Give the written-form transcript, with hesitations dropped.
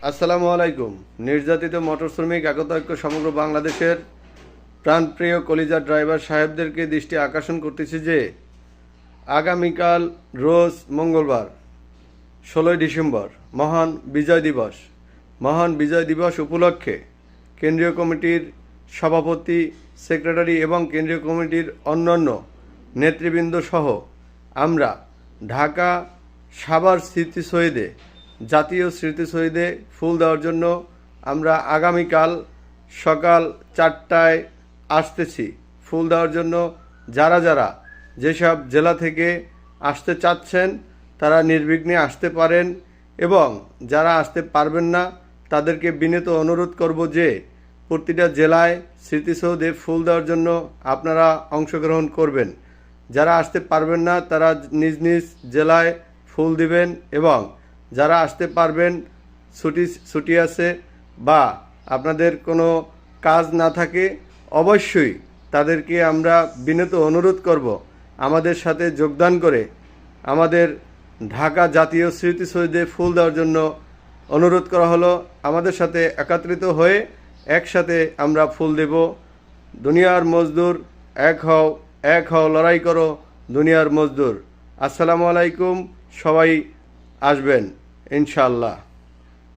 আসসালামু আলাইকুম। নির্যাতিত মোটর শ্রমিক একতা ঐক্য সমগ্র বাংলাদেশের প্রাণপ্রিয় কলিজা ড্রাইভার সাহেবদেরকে দৃষ্টি আকর্ষণ করতেছি যে আগামীকাল রোজ মঙ্গলবার 16 ডিসেম্বর মহান বিজয় দিবস উপলক্ষে কেন্দ্রীয় কমিটির সভাপতি, সেক্রেটারি এবং কেন্দ্রীয় কমিটির অন্যান্য নেতৃবৃন্দ সহ আমরা ঢাকা সাভার স্মৃতিসৌধে জাতীয় স্মৃতিসৌধে ফুল দেওয়ার জন্য আমরা আগামীকাল সকাল 4টায় আসতেছি। ফুল দেওয়ার জন্য যারা যেসব জেলা থেকে আসতে চাচ্ছেন তারা নির্বিঘ্নে আসতে পারেন এবং যারা আসতে পারবেন না তাদেরকে বিনীত অনুরোধ করব যে প্রতিটা জেলায় স্মৃতিসৌধে ফুল দেওয়ার জন্য আপনারা অংশগ্রহণ করবেন। যারা আসতে পারবেন না তারা নিজ নিজ জেলায় ফুল দিবেন এবং যারা আসতে পারবেন, ছুটি আছে বা আপনাদের কোনো কাজ না থাকে, অবশ্যই তাদেরকে আমরা বিনীত অনুরোধ করব আমাদের সাথে যোগদান করে আমাদের ঢাকা জাতীয় স্মৃতিসৌধে ফুল দেওয়ার জন্য অনুরোধ করা হলো। আমাদের সাথে একত্রিত হয়ে একসাথে আমরা ফুল দেব। দুনিয়ার মজদুর এক হও লড়াই করো দুনিয়ার মজদুর। আসসালামু আলাইকুম। সবাই আসবেন ইনশাআল্লাহ।